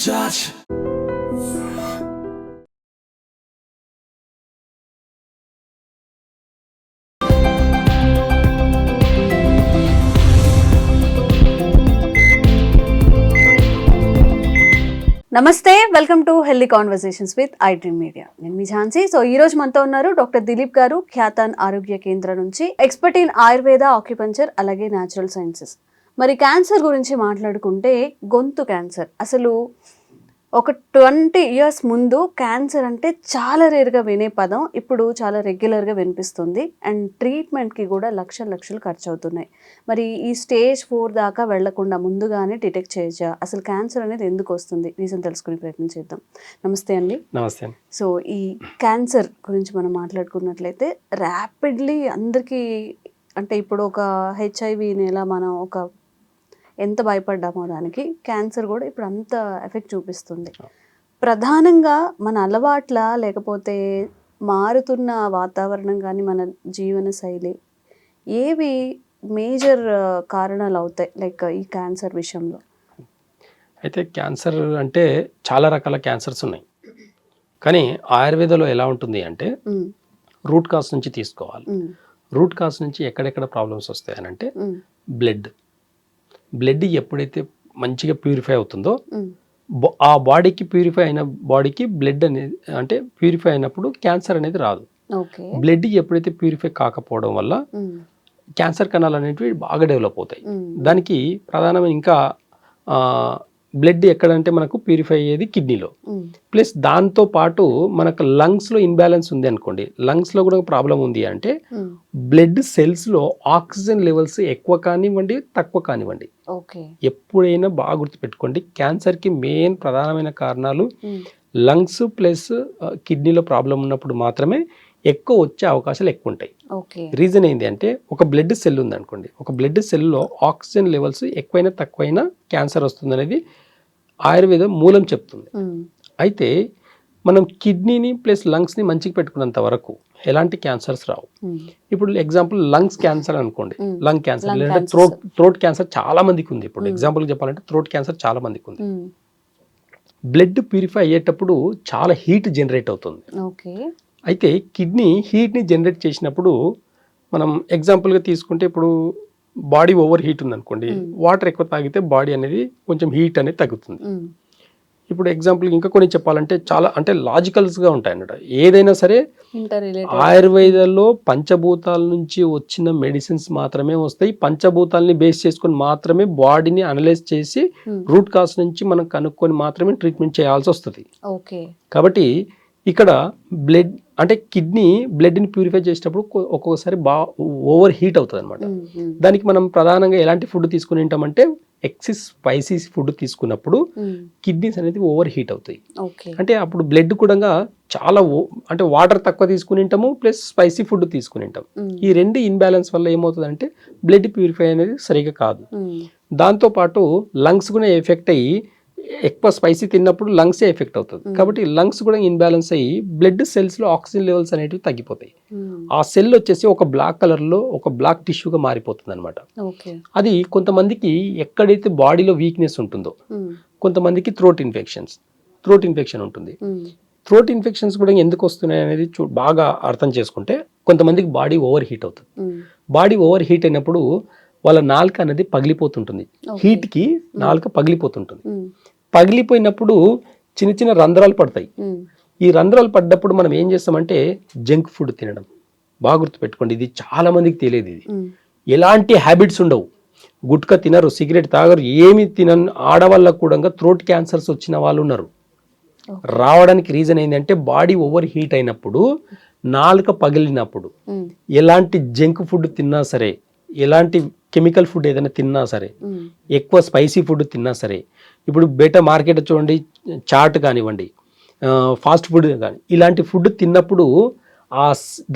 touch. నమస్తే, welcome to healthy conversations with I dream media. నేను మీ Jhansi. So ఈ రోజు మనతో ఉన్నారు డాక్టర్ దిలీప్ గారు, ఖ్యాతన్ ఆరోగ్య కేంద్రం నుంచి, ఎక్స్పర్ట్ ఇన్ ఆయుర్వేద, ఆక్యుపంచర్, అలాగే న్యాచురల్ సైన్సెస్. మరి క్యాన్సర్ గురించి మాట్లాడుకుంటే, గొంతు క్యాన్సర్ అసలు ఒక 20 years ముందు క్యాన్సర్ అంటే చాలా రేర్గా వినే పదం ఇప్పుడు చాలా రెగ్యులర్గా వినిపిస్తుంది. అండ్ ట్రీట్మెంట్కి కూడా లక్షలు ఖర్చు అవుతున్నాయి. మరి ఈ స్టేజ్ 4 దాకా వెళ్లకుండా ముందుగానే డిటెక్ట్ చేయొచ్చా? అసలు క్యాన్సర్ అనేది ఎందుకు వస్తుంది? రీజన్ తెలుసుకునే ప్రయత్నం చేద్దాం. నమస్తే అండి. నమస్తే. సో ఈ క్యాన్సర్ గురించి మనం మాట్లాడుకున్నట్లయితే ర్యాపిడ్లీ అందరికీ, అంటే ఇప్పుడు ఒక హెచ్ఐవిని ఎలా మనం ఎంత భయపడ్డామో దానికి క్యాన్సర్ కూడా ఇప్పుడు అంత ఎఫెక్ట్ చూపిస్తుంది. ప్రధానంగా మన అలవాట్ల, లేకపోతే మారుతున్న వాతావరణం కానీ, మన జీవన శైలి, ఏవి మేజర్ కారణాలు అవుతాయి లైక్ ఈ క్యాన్సర్ విషయంలో? అయితే క్యాన్సర్ అంటే చాలా రకాల క్యాన్సర్స్ ఉన్నాయి. కానీ ఆయుర్వేదంలో ఎలా ఉంటుంది అంటే రూట్ కాజ్ నుంచి తీసుకోవాలి. రూట్ కాజ్ నుంచి ఎక్కడెక్కడ ప్రాబ్లమ్స్ వస్తాయి అని అంటే బ్లడ్ ఎప్పుడైతే మంచిగా ప్యూరిఫై అవుతుందో ఆ బాడీకి ప్యూరిఫై అయిన బాడీకి బ్లడ్ అనేది అంటే ప్యూరిఫై అయినప్పుడు క్యాన్సర్ అనేది రాదు. బ్లడ్ ఎప్పుడైతే ప్యూరిఫై కాకపోవడం వల్ల క్యాన్సర్ కణాలు అనేటివి బాగా డెవలప్ అవుతాయి. దానికి ప్రధానమైన ఇంకా బ్లడ్ ఎక్కడంటే మనకు ప్యూరిఫై అయ్యేది కిడ్నీలో. ప్లస్ దాంతో పాటు మనకు లంగ్స్లో ఇన్బ్యాలెన్స్ ఉంది అనుకోండి, లంగ్స్లో కూడా ప్రాబ్లం ఉంది అంటే బ్లడ్ సెల్స్లో ఆక్సిజన్ లెవెల్స్ ఎక్కువ కానివ్వండి, తక్కువ కానివ్వండి, ఎప్పుడైనా బాగా గుర్తుపెట్టుకోండి, క్యాన్సర్కి మెయిన్ ప్రధానమైన కారణాలు లంగ్స్ ప్లస్ కిడ్నీలో ప్రాబ్లం ఉన్నప్పుడు మాత్రమే ఎక్కువ వచ్చే అవకాశాలు ఎక్కువ ఉంటాయి. రీజన్ ఏంటి అంటే, ఒక బ్లడ్ సెల్ ఉంది అనుకోండి, ఒక బ్లడ్ సెల్లో ఆక్సిజన్ లెవెల్స్ ఎక్కువైనా తక్కువైనా క్యాన్సర్ వస్తుంది అనేది ఆయుర్వేదం మూలం చెప్తుంది. అయితే మనం కిడ్నీని ప్లస్ లంగ్స్ని మంచిగా పెట్టుకున్నంత వరకు ఎలాంటి క్యాన్సర్స్ రావు. ఇప్పుడు ఎగ్జాంపుల్ లంగ్స్ క్యాన్సర్ అనుకోండి, లంగ్ క్యాన్సర్ లేదంటే థ్రోట్ క్యాన్సర్ చాలా మందికి ఉంది. ఇప్పుడు ఎగ్జాంపుల్ చెప్పాలంటే థ్రోట్ క్యాన్సర్ చాలా మందికి ఉంది. బ్లడ్ ప్యూరిఫై అయ్యేటప్పుడు చాలా హీట్ జనరేట్ అవుతుంది. అయితే కిడ్నీ హీట్ని జనరేట్ చేసినప్పుడు మనం ఎగ్జాంపుల్గా తీసుకుంటే, ఇప్పుడు బాడీ ఓవర్ హీట్ ఉందనుకోండి, వాటర్ ఎక్కువ తాగితే బాడీ అనేది కొంచెం హీట్ అనేది తగ్గుతుంది. ఇప్పుడు ఎగ్జాంపుల్ ఇంకా కొన్ని చెప్పాలంటే చాలా అంటే లాజికల్స్గా ఉంటాయి అన్నమాట. ఏదైనా సరే ఆయుర్వేదంలో పంచభూతాల నుంచి వచ్చిన మెడిసిన్స్ మాత్రమే వస్తాయి. పంచభూతాలని బేస్ చేసుకొని మాత్రమే బాడీని అనలైజ్ చేసి రూట్ కాజ్ నుంచి మనం కనుక్కొని మాత్రమే ట్రీట్మెంట్ చేయాల్సి వస్తుంది. కాబట్టి ఇక్కడ బ్లడ్ అంటే కిడ్నీ బ్లడ్ని ప్యూరిఫై చేసేటప్పుడు ఒక్కొక్కసారి ఓవర్ హీట్ అవుతుంది అనమాట. దానికి మనం ప్రధానంగా ఎలాంటి ఫుడ్ తీసుకుని ఉంటామంటే, ఎక్సెస్ స్పైసీ ఫుడ్ తీసుకున్నప్పుడు కిడ్నీస్ అనేది ఓవర్ హీట్ అవుతాయి. అంటే అప్పుడు బ్లడ్ కూడా చాలా అంటే వాటర్ తక్కువ తీసుకుని ఉంటాము, ప్లస్ స్పైసీ ఫుడ్ తీసుకుని ఉంటాం. ఈ రెండు ఇన్బ్యాలెన్స్ వల్ల ఏమవుతుందంటే బ్లడ్ ప్యూరిఫై అనేది సరిగా కాదు. దాంతోపాటు లంగ్స్ కూడా ఎఫెక్ట్ అయ్యి, ఎక్కువ స్పైసీ తిన్నప్పుడు లంగ్స్ ఎఫెక్ట్ అవుతుంది. కాబట్టి లంగ్స్ కూడా ఇన్బ్యాలెన్స్ అయ్యి బ్లడ్ సెల్స్లో ఆక్సిజన్ లెవెల్స్ అనేటివి తగ్గిపోతాయి. ఆ సెల్ వచ్చేసి ఒక బ్లాక్ కలర్లో ఒక బ్లాక్ టిష్యూగా మారిపోతుంది అనమాట. అది కొంతమందికి ఎక్కడైతే బాడీలో వీక్నెస్ ఉంటుందో, కొంతమందికి థ్రోట్ ఇన్ఫెక్షన్ ఉంటుంది. థ్రోట్ ఇన్ఫెక్షన్స్ కూడా ఎందుకు వస్తున్నాయి అనేది బాగా అర్థం చేసుకుంటే, కొంతమందికి బాడీ ఓవర్ హీట్ అవుతుంది. బాడీ ఓవర్ హీట్ అయినప్పుడు వాళ్ళ నాలుక అనేది పగిలిపోతుంటుంది. హీట్కి నాలుక పగిలిపోతుంటుంది. పగిలిపోయినప్పుడు చిన్న చిన్న రంధ్రాలు పడతాయి. ఈ రంధ్రాలు పడ్డప్పుడు మనం ఏం చేస్తామంటే జంక్ ఫుడ్ తినడం. బాగా గుర్తుపెట్టుకోండి, ఇది చాలా మందికి తెలియదు. ఇది ఎలాంటి హ్యాబిట్స్ ఉండవు, గుట్కా తినరు, సిగరెట్ తాగరు, ఏమి తినని ఆడవాళ్ళకు కూడా థ్రోట్ క్యాన్సర్స్ వచ్చిన వాళ్ళు ఉన్నారు. రావడానికి రీజన్ ఏంటంటే, బాడీ ఓవర్ హీట్ అయినప్పుడు, నాలుక పగిలినప్పుడు, ఎలాంటి జంక్ ఫుడ్ తిన్నా సరే, ఎలాంటి కెమికల్ ఫుడ్ ఏదైనా తిన్నా సరే, ఎక్కువ స్పైసీ ఫుడ్ తిన్నా సరే, ఇప్పుడు బయట మార్కెట్ చూడండి, చాట్ కానివ్వండి, ఫాస్ట్ ఫుడ్ కానీ, ఇలాంటి ఫుడ్ తిన్నప్పుడు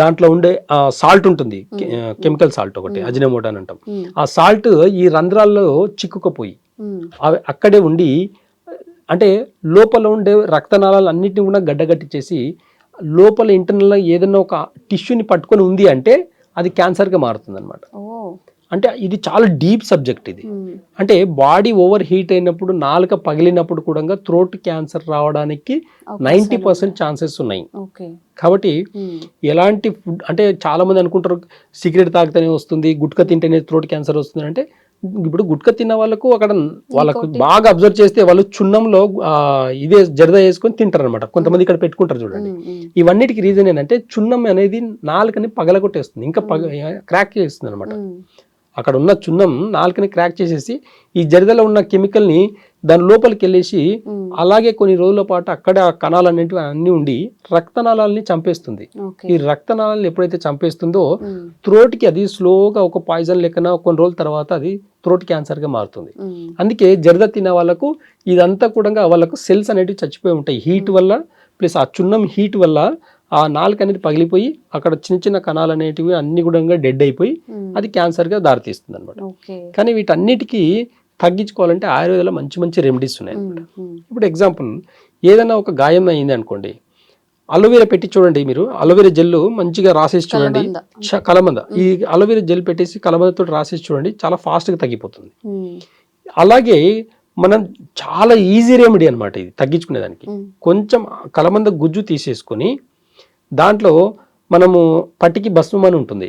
దాంట్లో ఉండే సాల్ట్ ఉంటుంది, కెమికల్ సాల్ట్, ఒకటి అజినోమోటో అని అంటాం. ఆ సాల్ట్ ఈ రంధ్రాల్లో చిక్కుకుపోయి అవి అక్కడే ఉండి, అంటే లోపల ఉండే రక్తనాళాలు అన్నిటిని కూడా గడ్డగట్టించేసి, లోపల ఇంటర్నల్గా ఏదైనా ఒక టిష్యూని పట్టుకొని ఉంది అంటే అది క్యాన్సర్గా మారుతుంది అనమాట. అంటే ఇది చాలా డీప్ సబ్జెక్ట్ ఇది. అంటే బాడీ ఓవర్ హీట్ అయినప్పుడు నాలుక పగిలినప్పుడు కూడా థ్రోట్ క్యాన్సర్ రావడానికి 90% ఛాన్సెస్ ఉన్నాయి. కాబట్టి ఎలాంటి ఫుడ్ అంటే చాలా మంది అనుకుంటారు సిగరెట్ తాగితేనే వస్తుంది, గుట్కా తింటేనే థ్రోట్ క్యాన్సర్ వస్తుంది అంటే, ఇప్పుడు గుట్కా తిన్న వాళ్ళకు అక్కడ వాళ్ళకు బాగా అబ్జర్వ్ చేస్తే వాళ్ళు చున్నంలో ఇదే జరద వేసుకొని తింటారు అనమాట. కొంతమంది ఇక్కడ పెట్టుకుంటారు చూడండి. ఇవన్నిటికి రీజన్ ఏంటంటే చున్నం అనేది నాలుకని పగలగొట్టేస్తుంది, ఇంకా క్రాక్ చేస్తుంది అనమాట. అక్కడ ఉన్న చున్నం నాలుకని క్రాక్ చేసేసి ఈ జరదలో ఉన్న కెమికల్ని దాని లోపలికి వెళ్ళేసి అలాగే కొన్ని రోజుల పాటు అక్కడ ఆ కణాలు అనేటివి అన్ని ఉండి రక్తనాళాలని చంపేస్తుంది. ఈ రక్తనాళాలను ఎప్పుడైతే చంపేస్తుందో థ్రోట్కి అది స్లోగా ఒక పాయిజన్ లెక్కన కొన్ని రోజుల తర్వాత అది థ్రోట్ క్యాన్సర్గా మారుతుంది. అందుకే జరద తిన్న వాళ్ళకు ఇదంతా కూడా వాళ్ళకు సెల్స్ అనేటివి చచ్చిపోయి ఉంటాయి హీట్ వల్ల, ప్లస్ ఆ చున్నం హీట్ వల్ల ఆ నాలుక అనేది పగిలిపోయి అక్కడ చిన్న చిన్న కణాలు అనేటివి అన్ని కూడా డెడ్ అయిపోయి అది క్యాన్సర్గా దారితీస్తుంది అనమాట. కానీ వీటన్నిటికీ తగ్గించుకోవాలంటే ఆయుర్వేదంలో మంచి మంచి రెమెడీస్ ఉన్నాయి అనమాట. ఇప్పుడు ఎగ్జాంపుల్ ఏదైనా ఒక గాయం అయింది అనుకోండి, అలోవెరా పెట్టి చూడండి. మీరు అలోవెరా జెల్ మంచిగా రాసేసి చూడండి, కలబంద ఈ అలోవెరా జెల్ పెట్టేసి కలబందతో రాసేసి చూడండి, చాలా ఫాస్ట్గా తగ్గిపోతుంది. అలాగే మనం చాలా ఈజీ రెమెడీ అనమాట ఇది తగ్గించుకునేదానికి. కొంచెం కలబంద గుజ్జు తీసేసుకొని దాంట్లో మనము పట్టికి భస్మం అని ఉంటుంది,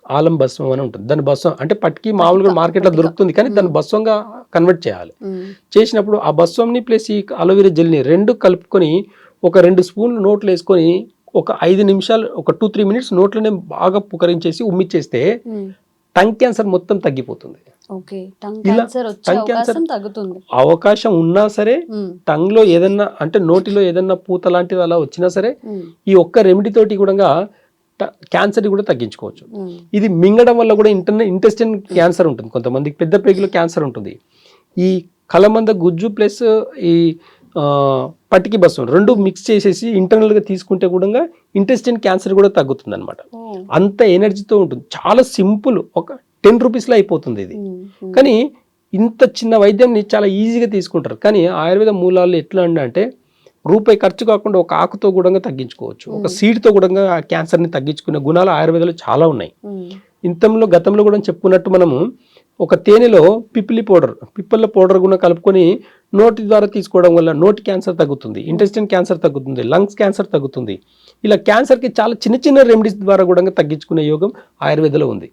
ఆలం భస్మం అని ఉంటుంది. దాని భస్మం అంటే పట్టికి మామూలుగా మార్కెట్లో దొరుకుతుంది, కానీ దాన్ని భస్వంగా కన్వర్ట్ చేయాలి. చేసినప్పుడు ఆ భస్వంని ప్లస్ ఈ అలోవెరా జెల్ని రెండు కలుపుకొని ఒక 2 స్పూన్లు నోట్లు వేసుకొని ఒక 5 నిమిషాలు ఒక 2-3 మినిట్స్ నోట్లోనే బాగా పుకరించేసి ఉమ్మిచ్చేస్తే టంగ్ క్యాన్సర్ మొత్తం తగ్గిపోతుంది. అవకాశం ఉన్నా సరే టంగ్ లో ఏదన్నా అంటే నోటిలో ఏదన్నా పూత లాంటిది అలా వచ్చినా సరే ఈ ఒక్క రెమెడీ తోటి కూడా క్యాన్సర్ కూడా తగ్గించుకోవచ్చు. ఇది మింగడం వల్ల కూడా ఇంటెస్టైన్ క్యాన్సర్ ఉంటుంది, కొంతమందికి పెద్ద పేగులో క్యాన్సర్ ఉంటుంది. ఈ కలమంద గుజ్జు ప్లస్ ఈ పట్టికి భస్మం రెండు మిక్స్ చేసేసి ఇంటర్నల్ గా తీసుకుంటే కూడా ఇంటెస్టైన్ క్యాన్సర్ కూడా తగ్గుతుంది అనమాట. అంత ఎనర్జీతో ఉంటుంది. చాలా సింపుల్, ఒక 10 రూపీస్లో అయిపోతుంది ఇది. కానీ ఇంత చిన్న వైద్యాన్ని చాలా ఈజీగా తీసుకుంటారు. కానీ ఆయుర్వేద మూలాలు ఎట్లా అంటే రూపాయి ఖర్చు కాకుండా ఒక ఆకుతో కూడా తగ్గించుకోవచ్చు, ఒక సీడ్తో కూడా ఆ క్యాన్సర్ని తగ్గించుకునే గుణాలు ఆయుర్వేదంలో చాలా ఉన్నాయి. గతంలో కూడా చెప్పుకున్నట్టు మనము ఒక తేనెలో పిప్పల పౌడర్ కూడా కలుపుకొని నోటి ద్వారా తీసుకోవడం వల్ల నోటి క్యాన్సర్ తగ్గుతుంది, ఇంటెస్టైన్ క్యాన్సర్ తగ్గుతుంది, లంగ్స్ క్యాన్సర్ తగ్గుతుంది. ఇలా క్యాన్సర్కి చాలా చిన్న చిన్న రెమెడీస్ ద్వారా కూడా తగ్గించుకునే యోగం ఆయుర్వేదంలో ఉంది.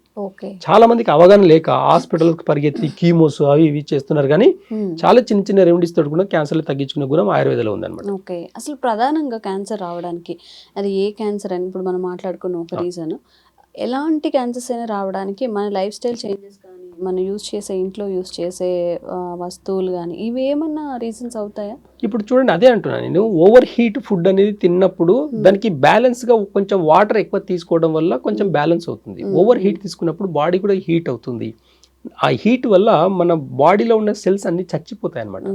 చాలా మందికి అవగాహన లేక హాస్పిటల్కి పరిగెత్తి కీమోస్ అవి ఇవి చేస్తున్నారు, కానీ చాలా చిన్న చిన్న రెమెడీస్ తోటి కూడా క్యాన్సర్లు తగ్గించుకునే గుణం ఆయుర్వేదంలో ఉంది అనమాట. ఓకే, అసలు ప్రధానంగా క్యాన్సర్ రావడానికి అది ఏ క్యాన్సర్ అని ఇప్పుడు మనం మాట్లాడుకున్న ఒక రీజన్, ఎలాంటి క్యాన్సర్స్ అయినా రావడానికి మన లైఫ్ స్టైల్ చేంజెస్ కానీ మనం ఇంట్లో యూజ్ చేసే వస్తువులు కానీ ఇవి ఏమన్నా రీజన్స్ అవుతాయా? ఇప్పుడు చూడండి, అదే అంటున్నాను నేను, ఓవర్ హీట్ ఫుడ్ అనేది తిన్నప్పుడు దానికి బ్యాలెన్స్ గా కొంచెం వాటర్ ఎక్కువ తీసుకోవడం వల్ల కొంచెం బ్యాలెన్స్ అవుతుంది. ఓవర్ హీట్ తీసుకున్నప్పుడు బాడీ కూడా హీట్ అవుతుంది. ఆ హీట్ వల్ల మన బాడీలో ఉన్న సెల్స్ అన్ని చచ్చిపోతాయి అనమాట.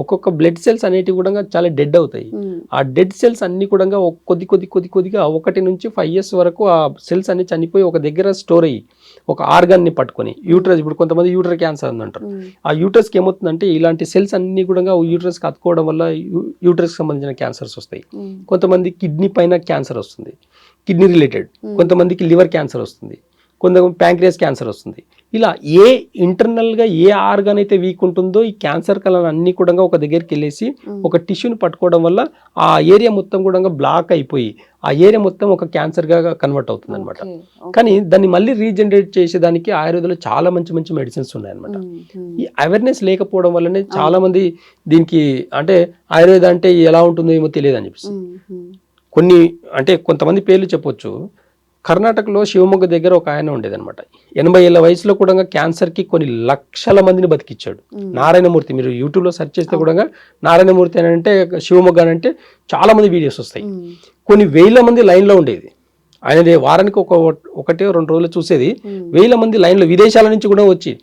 ఒక్కొక్క బ్లడ్ సెల్స్ అనేటివి కూడా చాలా డెడ్ అవుతాయి. ఆ డెడ్ సెల్స్ అన్ని కూడా కొద్దిగా 1 నుంచి 5 years వరకు ఆ సెల్స్ అన్ని చనిపోయి ఒక దగ్గర స్టోర్ అయ్యి ఒక ఆర్గాన్ ని పట్టుకొని యూట్రస్, ఇప్పుడు కొంతమంది యూట్రస్ క్యాన్సర్ అంటారు. ఆ యూట్రస్కి ఏమవుతుందంటే ఇలాంటి సెల్స్ అన్ని కూడా యూట్రస్కి అతుకోవడం వల్ల యూట్రస్కి సంబంధించిన క్యాన్సర్స్ వస్తాయి. కొంతమంది కిడ్నీ పైన క్యాన్సర్ వస్తుంది, కిడ్నీ రిలేటెడ్. కొంతమందికి లివర్ క్యాన్సర్ వస్తుంది, కొంతమంది ప్యాంక్రియాస్ క్యాన్సర్ వస్తుంది. ఇలా ఏ ఇంటర్నల్గా ఏ ఆర్గాన్ అయితే వీక్ ఉంటుందో ఈ క్యాన్సర్ కణాలు అన్ని కూడా ఒక దగ్గరికి వెళ్ళేసి ఒక టిష్యూని పట్టుకోవడం వల్ల ఆ ఏరియా మొత్తం కూడా బ్లాక్ అయిపోయి ఆ ఏరియా మొత్తం ఒక క్యాన్సర్గా కన్వర్ట్ అవుతుంది అనమాట. కానీ దాన్ని మళ్ళీ రీజనరేట్ చేసేదానికి ఆయుర్వేదంలో చాలా మంచి మంచి మెడిసిన్స్ ఉన్నాయన్నమాట. ఈ అవేర్నెస్ లేకపోవడం వల్లనే చాలా మంది దీనికి అంటే ఆయుర్వేద అంటే ఎలా ఉంటుందో ఏమో తెలియదు అని చెప్పేసి కొంతమంది పేర్లు చెప్పొచ్చు. కర్ణాటకలో శివమొగ్గ దగ్గర ఒక ఆయన ఉండేదన్నమాట. 80 ఏళ్ల వయసులో కూడా క్యాన్సర్కి కొన్ని లక్షల మందిని బతికిచ్చాడు. నారాయణమూర్తి, మీరు యూట్యూబ్లో సెర్చ్ చేస్తే కూడా నారాయణమూర్తి అని అంటే శివమొగ్గ అని అంటే చాలా మంది వీడియోస్ వస్తాయి. కొన్ని 1000 మంది లైన్లో ఉండేది. ఆయనది వారానికి 1-2 రోజులు చూసేది. 1000 మంది లైన్లో విదేశాల నుంచి కూడా వచ్చి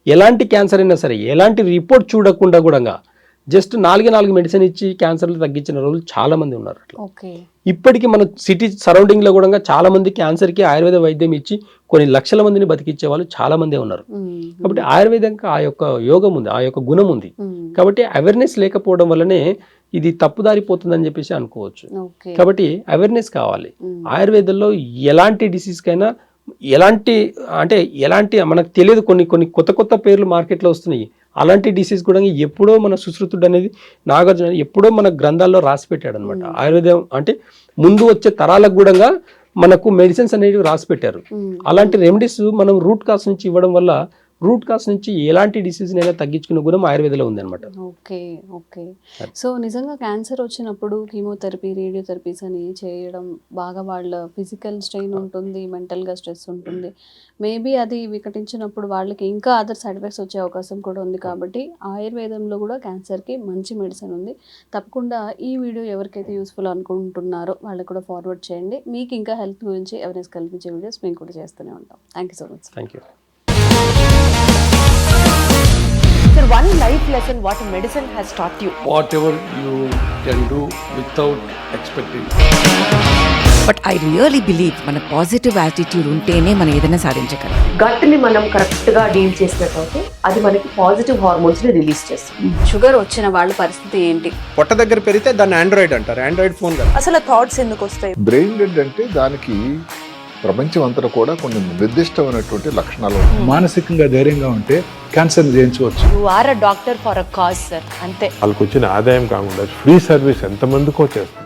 ఎలాంటి క్యాన్సర్ అయినా సరే ఎలాంటి రిపోర్ట్ చూడకుండా కూడా జస్ట్ 4 మెడిసిన్ ఇచ్చి క్యాన్సర్లు తగ్గించిన రోజులు చాలా మంది ఉన్నారు. అట్లా ఇప్పటికీ మన సిటీ సరౌండింగ్ లో కూడా చాలా మంది క్యాన్సర్ కి ఆయుర్వేద వైద్యం ఇచ్చి కొన్ని లక్షల మందిని బతికిచ్చే వాళ్ళు చాలా మంది ఉన్నారు. కాబట్టి ఆయుర్వేదంకి ఆ యొక్క యోగం ఉంది, ఆ యొక్క గుణం ఉంది. కాబట్టి అవేర్నెస్ లేకపోవడం వల్లనే ఇది తప్పుదారిపోతుందని చెప్పేసి అనుకోవచ్చు. కాబట్టి అవేర్నెస్ కావాలి. ఆయుర్వేదంలో ఎలాంటి డిసీజ్ కైనా ఎలాంటి మనకు తెలియదు, కొన్ని కొత్త పేర్లు మార్కెట్లో వస్తున్నాయి. అలాంటి డిసీజ్ కూడా ఎప్పుడో మన సుశ్రుతుడు అనేది నాగార్జున ఎప్పుడో మన గ్రంథాల్లో రాసి పెట్టాడు అనమాట. ఆయుర్వేదం అంటే ముందు వచ్చే తరాలకు కూడా మనకు మెడిసిన్స్ అనేవి రాసి పెట్టారు. అలాంటి రెమెడీస్ మనం రూట్ కాస్ నుంచి ఇవ్వడం వల్ల రూట్ కాస్ నుంచి ఎలాంటి డిసీజ్ అయినా తగ్గించుకునే గుణం ఆయుర్వేదంలో ఉంది అనమాట. ఓకే. సో నిజంగా క్యాన్సర్ వచ్చినప్పుడు కీమోథెరపీ, రేడియోథెరపీస్ అని చేయడం బాగా వాళ్ళ ఫిజికల్ స్ట్రెయిన్ ఉంటుంది, మెంటల్గా స్ట్రెస్ ఉంటుంది. మేబీ అది వికటించినప్పుడు వాళ్ళకి ఇంకా అదర్ సైడ్ ఎఫెక్ట్స్ వచ్చే అవకాశం కూడా ఉంది. కాబట్టి ఆయుర్వేదంలో కూడా క్యాన్సర్కి మంచి మెడిసిన్ ఉంది. తప్పకుండా ఈ వీడియో ఎవరికైతే యూస్ఫుల్ అనుకుంటున్నారో వాళ్ళకి కూడా ఫార్వర్డ్ చేయండి. మీకు ఇంకా హెల్త్ గురించి అవేర్నెస్ కల్పించే వీడియోస్ మేము కూడా చేస్తూనే ఉంటాం. Thank you so much. Thank you. Sir, one life lesson what medicine has taught you. Whatever you can do without expecting. But I really believe మన పాజిటివ్ యాటిట్యూడ్ ఉంటేనే మనం ఏదైనా సాధించగలం. గట్ని మనం కరెక్ట్గా డీల్ చేసినట్లయితే అది మనకి పాజిటివ్ హార్మోన్స్ని రిలీజ్ చేస్తుంది. షుగర్ వచ్చిన వాళ్ళ పరిస్థితి ఏంటి? పొట్ట దగ్గర పెరిగితే దాన్ని ఆండ్రాయిడ్ అంటారు, ఆండ్రాయిడ్ ఫోన్ కదా. అసలు థాట్స్ ఎందుకు వస్తాయి? బ్రెయిన్ డెడ్ అంటే దానికి ప్రపంచం అంతా కూడా కొన్ని నిర్దిష్టమైనటువంటి లక్షణాలు ఉంటాయి. మానసికంగా ధైర్యంగా ఉంటే క్యాన్సర్ జయించవచ్చు. You are a doctor for a cause sir, అంతే. వాళ్ళకి వచ్చిన ఆదాయం కాకుండా ఫ్రీ సర్వీస్ ఎంతమందికో చేస్తారు.